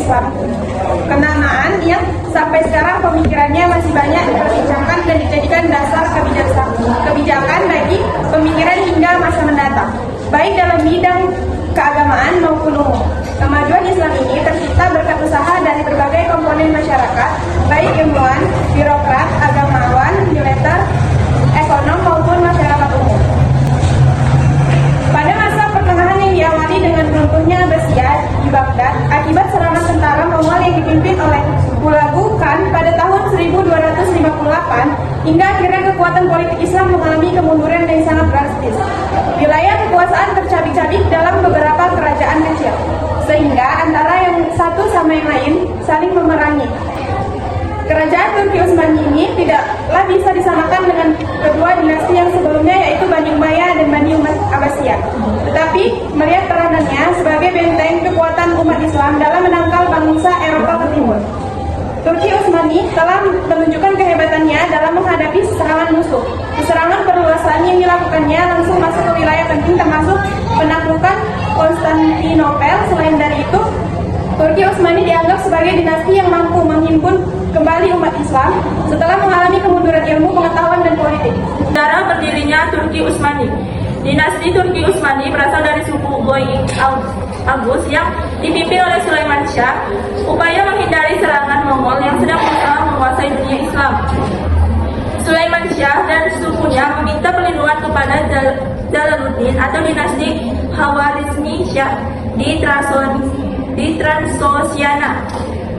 Islam. Kenamaan yang sampai sekarang pemikirannya masih banyak diperbincangkan dan dijadikan dasar kebijakan bagi pemikiran hingga masa mendatang, baik dalam bidang keagamaan maupun umum. Kemajuan Islam ini tercipta berkat usaha dari berbagai komponen masyarakat, baik ilmuwan, birokrat, agamawan, militer, ekonom maupun masyarakat umum. Pada masa pertengahan yang diawali dengan runtuhnya Abbasiyah di Baghdad akibat serangan tentara Mongol yang dipimpin oleh Hulagu Khan pada tahun 1258, hingga akhirnya kekuatan politik Islam mengalami kemunduran yang sangat drastis. Wilayah kekuasaan tercabik-cabik dalam beberapa kerajaan kecil, sehingga antara yang satu sama yang lain saling memerangi. Kerajaan Turki Utsmani ini tidaklah bisa disamakan dengan kedua dinasti yang sebelumnya, yaitu Bani Umayyah dan Bani Abbasiyah. Tetapi melihat peranannya sebagai benteng kekuatan umat Islam dalam menangkal bangsa Eropa ke timur, Turki Utsmani telah menunjukkan kehebatannya dalam menghadapi serangan musuh. Serangan perluasan yang dilakukannya langsung masuk ke wilayah penting, termasuk penaklukan Konstantinopel. Selain dari itu, Turki Utsmani dianggap sebagai dinasti yang mampu menghimpun kembali umat Islam setelah mengalami kemunduran ilmu, pengetahuan, dan politik. Sejarah berdirinya Turki Utsmani. Dinasti Turki Utsmani berasal dari suku Boyik Agus yang dipimpin oleh Sulaiman Shah, upaya menghindari serangan Mongol yang sedang berusaha menguasai dunia Islam. Sulaiman Shah dan sukunya meminta perlindungan kepada Jalaluddin atau dinasti Khawarizmi Shah di Transoxiana.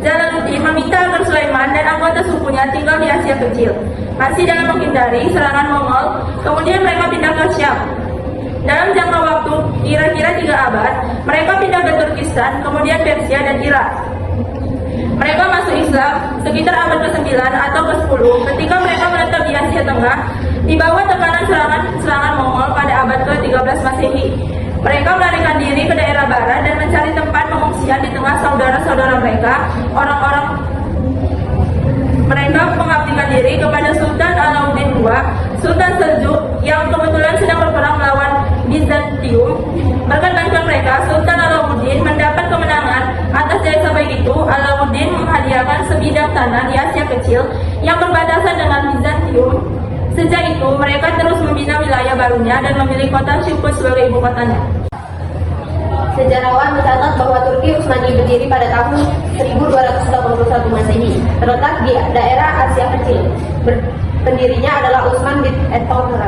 Jalaluddin meminta agar Sulaiman dan anggota sukunya tinggal di Asia Kecil, masih dalam menghindari serangan Mongol. Kemudian mereka pindah ke Syam. Dalam jangka waktu kira-kira 3 abad, mereka pindah ke Turkistan, kemudian Persia dan Irak. Mereka masuk Islam sekitar abad ke-9 atau ke-10 ketika mereka menetap di Asia Tengah di bawah tekanan serangan Mongol pada abad ke-13 Masehi. Mereka melarikan diri ke daerah barat dan mencari tempat pengungsian di tengah saudara-saudara mereka. Mereka mengabdikan diri kepada Sultan Alauddin II, Sultan Seljuk yang kebetulan sedang berperang melawan Bizantium. Berkat bantuan mereka, Sultan Alauddin mendapat kemenangan atas jaya. Baik itu, Alauddin menghadiahkan sebidang tanah di Asia Kecil yang berbatasan dengan Bizantium. Sejak itu, mereka terus membina wilayah barunya dan memilih kota Syukur sebagai ibu kotanya. Sejarawan mencatat bahwa Turki Utsmani berdiri pada tahun 1281 Masehi, terletak di daerah Asia Kecil. Pendirinya adalah Utsman bin Ertuğrul.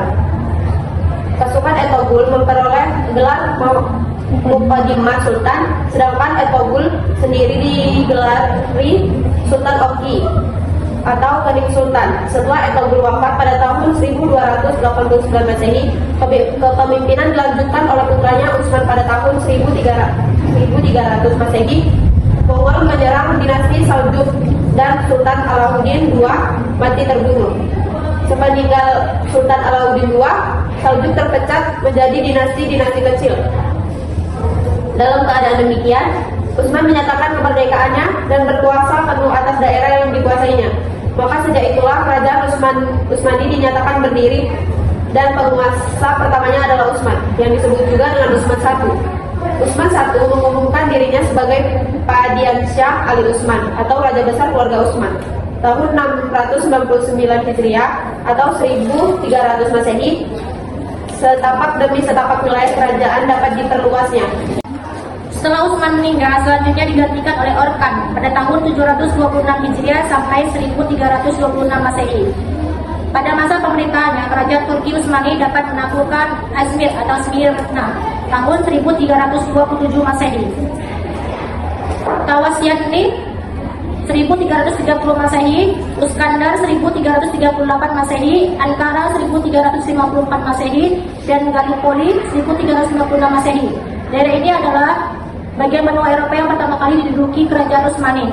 Pasukan Ertuğrul memperoleh gelar Muqaddimah Sultan, sedangkan Ertuğrul sendiri digelari Sultan Oki atau Kening Sultan. Setelah Ertuğrul wafat pada tahun 1289 Masehi, kepemimpinan dilanjutkan oleh putranya Utsman pada tahun 1300 Masehi. Mongol menyerang dinasti Seljuk dan Sultan Alauddin II mati terbunuh. Sepeninggal Sultan Alauddin II, Seljuk terpecah menjadi dinasti-dinasti kecil. Dalam keadaan demikian, Utsman menyatakan kemerdekaannya dan berkuasa penuh atas daerah yang dikuasainya. Maka sejak itulah kerajaan Utsmani dinyatakan berdiri dan penguasa pertamanya adalah Utsman, yang disebut juga dengan Utsman I. Utsman I mengumumkan dirinya sebagai Padiansyah Ali Utsman atau Raja Besar Keluarga Utsman. Tahun 699 Hijriah atau 1300 Masehi, setapak demi setapak wilayah kerajaan dapat diperluasnya. Setelah Utsman meninggal, selanjutnya digantikan oleh Orkan pada tahun 726 Hijriah sampai 1326 Masehi. Pada masa pemerintahannya, kerajaan Turki Utsmani dapat menaklukkan Izmir atau Smyrna tahun 1327 Masehi. Tawasyantni 1330 Masehi, Uskandar 1338 Masehi, Ankara 1354 Masehi, dan Gallipoli 1356 Masehi. Daerah ini adalah bagian benua Eropa yang pertama kali diduduki kerajaan Utsmani.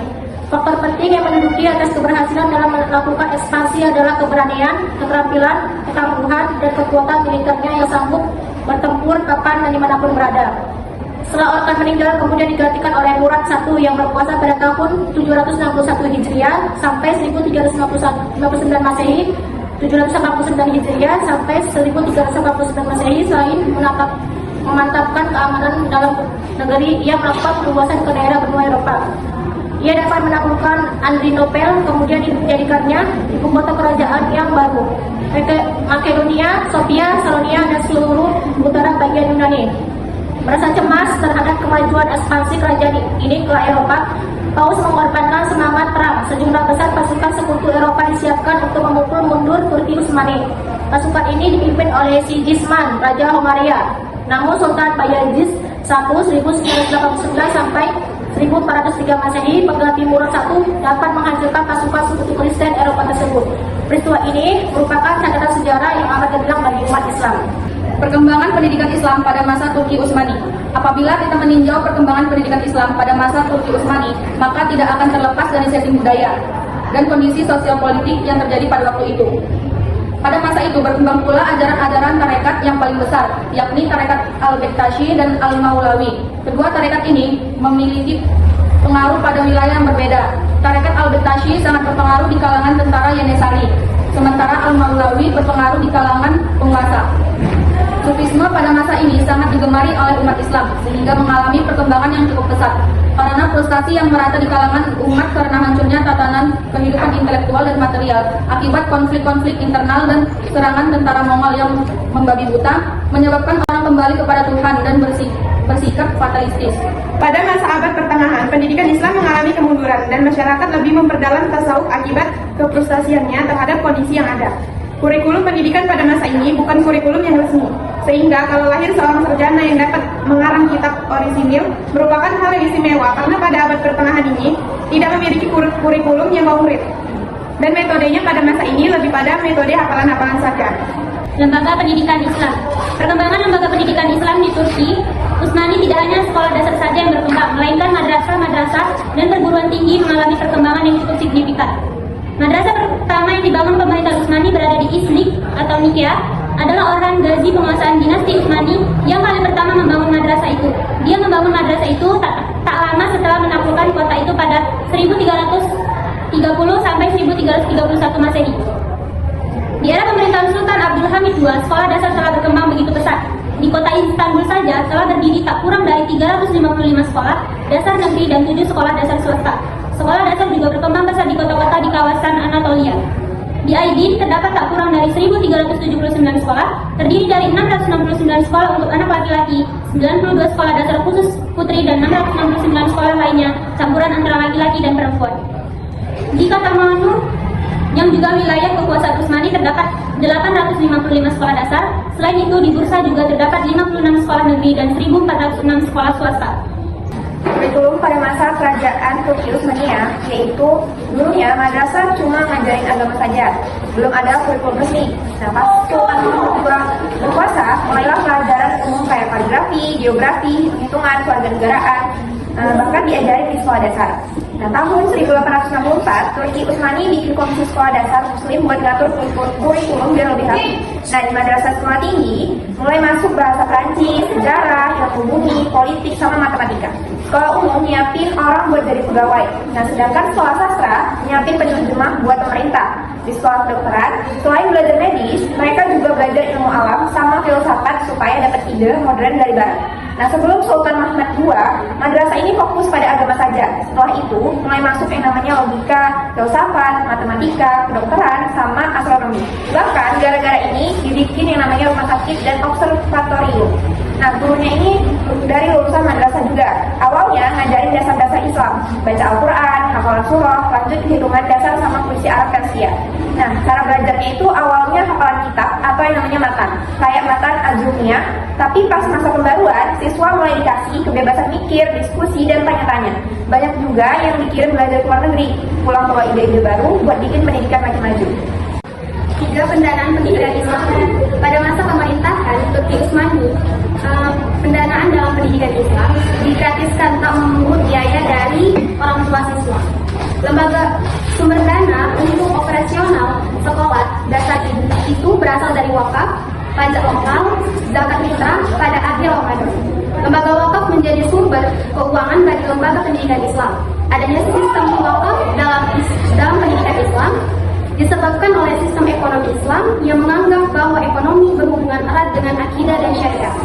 Faktor penting yang menduduki atas keberhasilan dalam melakukan ekspansi adalah keberanian, keterampilan, ketangguhan, dan kekuatan militernya yang sanggup bertempur kapan dan dimanapun berada. Setelah Orkan meninggal, kemudian digantikan oleh Murad I yang berkuasa pada tahun 761 Hijriah sampai 1359 Masehi, 789 Hijriah sampai 1349 Masehi. Selain memantapkan keamanan dalam negeri, ia melakukan perluasan ke daerah benua Eropa. Ia dapat menaklukkan Adrianopel, kemudian dijadikannya ibu kota kerajaan yang baru. Makedonia, Sofia, Salonia, dan seluruh utara bagian Yunani. Merasa cemas terhadap kemajuan ekspansi kerajaan ini ke Eropa, Paus mengorbankan semangat perang. Sejumlah besar pasukan sekutu Eropa disiapkan untuk memukul mundur Turki Utsmani. Pasukan ini dipimpin oleh Sigismund, Raja Hongaria. Namun Sultan Bayezid I 1989 sampai 1403 Masehi, pengganti Murad I dapat menghancurkan pasukan sekutu Kristen Eropa tersebut. Peristiwa ini merupakan catatan sejarah yang amat gemilang bagi umat Islam. Perkembangan pendidikan Islam pada masa Turki Utsmani. Apabila kita meninjau perkembangan pendidikan Islam pada masa Turki Utsmani, maka tidak akan terlepas dari setting budaya dan kondisi sosial politik yang terjadi pada waktu itu. Pada masa itu berkembang pula ajaran-ajaran tarekat yang paling besar, yakni tarekat Al-Bektashi dan Al-Maulawi. Kedua tarekat ini memiliki pengaruh pada wilayah yang berbeda. Tarekat Al-Bektashi sangat berpengaruh di kalangan tentara Yanesari, sementara Al-Maulawi berpengaruh di kalangan penguasa. Sufisme pada masa ini sangat digemari oleh umat Islam, sehingga mengalami perkembangan yang cukup pesat. Karena frustasi yang merata di kalangan umat karena hancurnya tatanan kehidupan intelektual dan material akibat konflik-konflik internal dan serangan tentara Mongol yang membabi buta, menyebabkan orang kembali kepada Tuhan dan bersikap fatalistis. Pada masa abad pertengahan, pendidikan Islam mengalami kemunduran dan masyarakat lebih memperdalam tasawuf akibat kefrustasiannya terhadap kondisi yang ada. Kurikulum pendidikan pada masa ini bukan kurikulum yang resmi, sehingga kalau lahir seorang sarjana yang dapat mengarang kitab orisinil merupakan hal yang istimewa karena pada abad pertengahan ini tidak memiliki kurikulum yang konkret. Dan metodenya pada masa ini lebih pada metode hafalan-hafalan saja. Lembaga Pendidikan Islam. Perkembangan lembaga pendidikan Islam di Turki Utsmani tidak hanya sekolah dasar saja yang berkembang, melainkan madrasah-madrasah dan perguruan tinggi mengalami perkembangan yang cukup signifikan. Madrasah pertama yang dibangun pemerintah Utsmani berada di Iznik atau Nikia, adalah orang Gazi penguasaan dinasti Utsmani yang kali pertama membangun madrasah itu. Dia membangun madrasah itu tak lama setelah menaklukkan kota itu pada 1330 sampai 1331 Masehi. Di era pemerintahan Sultan Abdul Hamid II, sekolah dasar telah berkembang begitu pesat. Di kota Istanbul saja telah berdiri tak kurang dari 355 sekolah dasar negeri dan 7 sekolah dasar swasta. Sekolah dasar juga berkembang pesat di kota-kota di kawasan Anatolia. Di Aydin terdapat tak kurang dari 1.379 sekolah, terdiri dari 669 sekolah untuk anak laki-laki, 92 sekolah dasar khusus putri, dan 669 sekolah lainnya, campuran antara laki-laki dan perempuan. Di Katamanu, yang juga wilayah kekuasaan Utsmani, terdapat 855 sekolah dasar. Selain itu, di Bursa juga terdapat 56 sekolah negeri dan 1.406 sekolah swasta. Kurikulum pada masa kerajaan Turki Utsmania, yaitu dulunya madrasah cuma ngajarin agama saja, belum ada kurikulum resmi. Nah, pas Sultan berkuasa, mulailah pelajaran umum kayak kaligrafi, geografi, hitungan, kewarganegaraan, bahkan diajari di sekolah dasar. Nah, tahun 1864, Turki Utsmani bikin komisi sekolah dasar Muslim buat ngatur kurikulum biar lebih rapi. Nah, di madrasah sekolah tinggi, mulai masuk bahasa Prancis, sejarah, ilmu bumi, politik, sama matematika. Sekolah umum nyiapin orang buat jadi pegawai. Nah, sedangkan sekolah sastra nyiapin penerjemah buat pemerintah. Di sekolah kedokteran, selain belajar medis, mereka juga belajar ilmu alam sama filsafat supaya dapat ide modern dari barat. Nah, sebelum Sultan Mehmed II, madrasah ini fokus pada agama saja. Setelah itu, mulai masuk yang namanya logika, filsafat, matematika, kedokteran, sama astronomi. Bahkan, gara-gara ini dibikin yang namanya rumah sakit dan observatorium. Nah, gurunya ini dari lulusan madrasah juga. Awalnya ngajarin dasar-dasar Islam, baca Al-Quran, hafalan surah, lanjut hitungan dasar sama puisi Arab Persia. Nah, cara belajarnya itu awalnya hafalan kitab atau yang namanya matan, kayak matan Azumiyah. Tapi pas masa pembaruan, siswa mulai dikasih kebebasan mikir, diskusi, dan tanya-tanya. Banyak juga yang dikirim belajar ke luar negeri, pulang bawa ide-ide baru buat bikin pendidikan makin maju. 3. Pendanaan pendidikan Islam. Pada masa pemerintahan Turki Utsmani, pendanaan dalam pendidikan Islam digratiskan tak memungut biaya dari orang tua siswa. Lembaga sumber dana untuk operasional sekolah dasar itu berasal dari wakaf, pajak lokal, zakat fitrah pada akhir Ramadan. Lembaga wakaf menjadi sumber keuangan bagi lembaga pendidikan Islam. Adanya sistem wakaf dalam pendidikan Islam disebabkan oleh sistem ekonomi Islam yang menganggap bahwa ekonomi berhubungan erat dengan akidah dan syariat.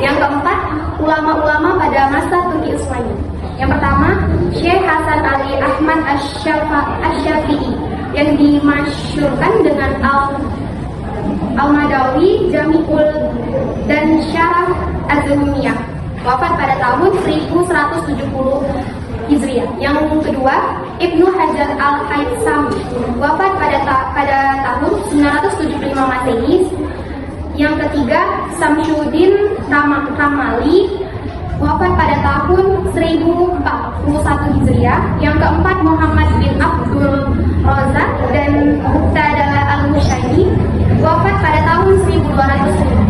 Yang keempat, ulama-ulama pada masa Turki Utsmani. Yang pertama, Syekh Hasan Ali Ahmad Asy-Syafi'i yang dimasyhurkan dengan Al-Madawi, Jami'ul dan Syarah Az-Zulmiyah, wafat pada tahun 1170 Hijriah. Yang kedua, Ibnu Hajar Al-Haytsami, wafat pada tahun 975 Masehi. Yang ketiga, Samsyuddin Ramali, wafat pada tahun 1041 Hijriah. Yang keempat, Muhammad bin Abdul Razak dan Muqtada Al-Musyairi, wafat pada tahun 1200